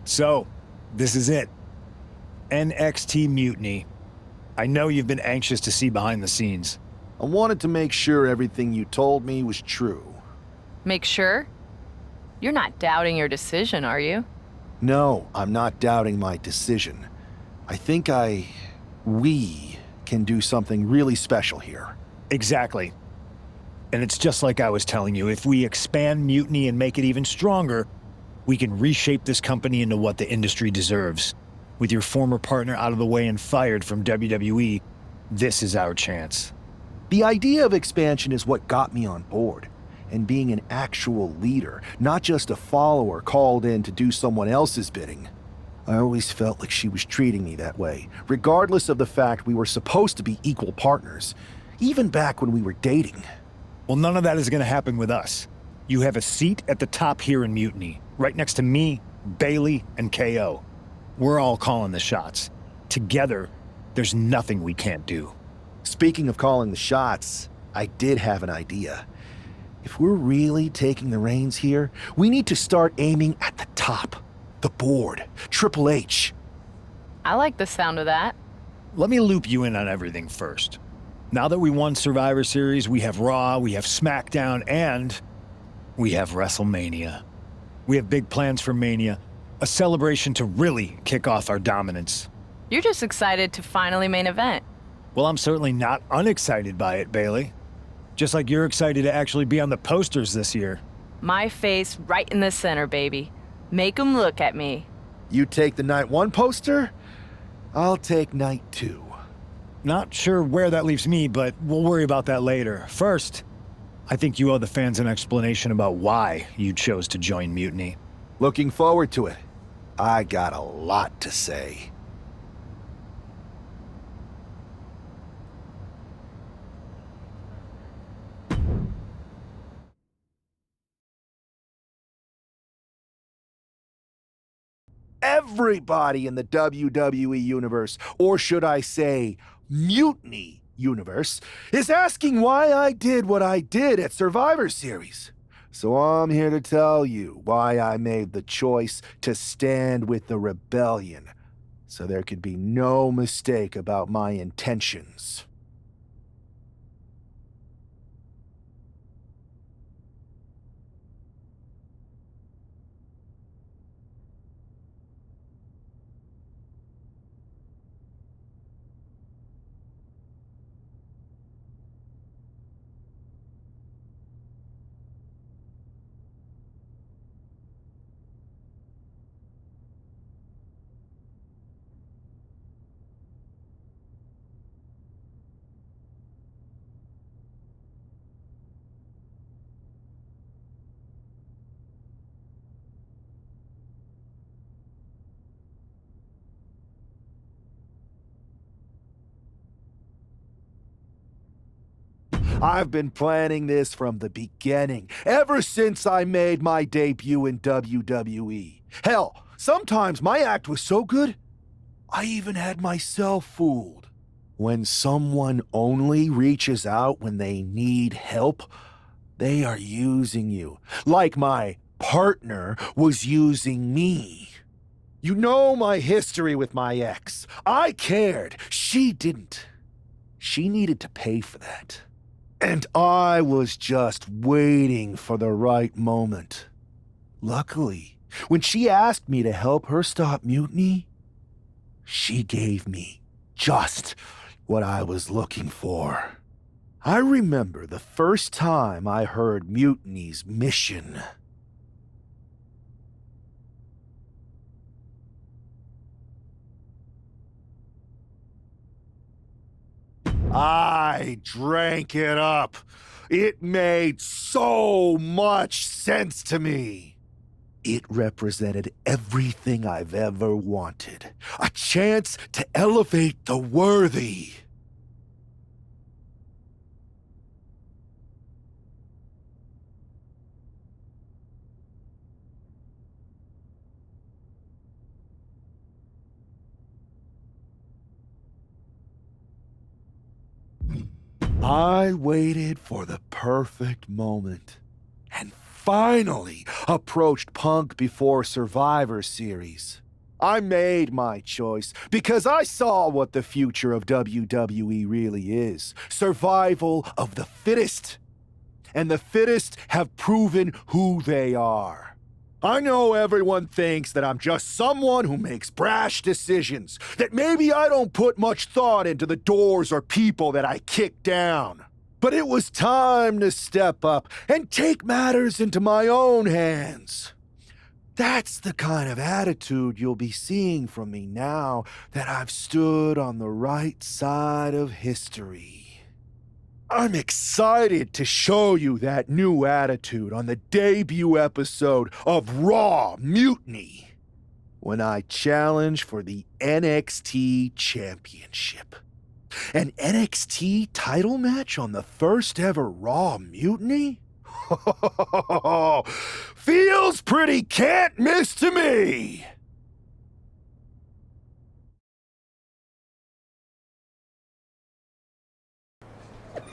So, this is it. NXT Mutiny. I know you've been anxious to see behind the scenes. I wanted to make sure everything you told me was true. Make sure? You're not doubting your decision, are you? No, I'm not doubting my decision. I think we can do something really special here. Exactly. And it's just like I was telling you, if we expand Mutiny and make it even stronger, we can reshape this company into what the industry deserves. With your former partner out of the way and fired from WWE, this is our chance. The idea of expansion is what got me on board. And being an actual leader, not just a follower called in to do someone else's bidding. I always felt like she was treating me that way, regardless of the fact we were supposed to be equal partners, even back when we were dating. Well, none of that is going to happen with us. You have a seat at the top here in Mutiny, right next to me, Bayley, and KO. We're all calling the shots. Together, there's nothing we can't do. Speaking of calling the shots, I did have an idea. If we're really taking the reins here, we need to start aiming at the top. The board, Triple H. I like the sound of that. Let me loop you in on everything first. Now that we won Survivor Series, we have Raw, we have SmackDown, and we have WrestleMania. We have big plans for Mania, a celebration to really kick off our dominance. You're just excited to finally main event. Well, I'm certainly not unexcited by it, Bayley. Just like you're excited to actually be on the posters this year. My face right in the center, baby. Make 'em look at me. You take the night 1 poster, I'll take night 2. Not sure where that leaves me, but we'll worry about that later. First, I think you owe the fans an explanation about why you chose to join Mutiny. Looking forward to it. I got a lot to say. Everybody in the WWE Universe, or should I say, Mutiny Universe, is asking why I did what I did at Survivor Series. So I'm here to tell you why I made the choice to stand with the rebellion, so there could be no mistake about my intentions. I've been planning this from the beginning, ever since I made my debut in WWE. Hell, sometimes my act was so good, I even had myself fooled. When someone only reaches out when they need help, they are using you, like my partner was using me. You know my history with my ex. I cared. She didn't. She needed to pay for that. And I was just waiting for the right moment. Luckily, when she asked me to help her stop Mutiny, she gave me just what I was looking for. I remember the first time I heard Mutiny's mission. I drank it up. It made so much sense to me. It represented everything I've ever wanted. A chance to elevate the worthy. I waited for the perfect moment. And finally approached Punk before Survivor Series. I made my choice because I saw what the future of WWE really is. Survival of the fittest. And the fittest have proven who they are. I know everyone thinks that I'm just someone who makes brash decisions, that maybe I don't put much thought into the doors or people that I kick down. But it was time to step up and take matters into my own hands. That's the kind of attitude you'll be seeing from me now that I've stood on the right side of history. I'm excited to show you that new attitude on the debut episode of Raw Mutiny, when I challenge for the NXT Championship. An NXT title match on the first ever Raw Mutiny? Feels pretty can't miss to me!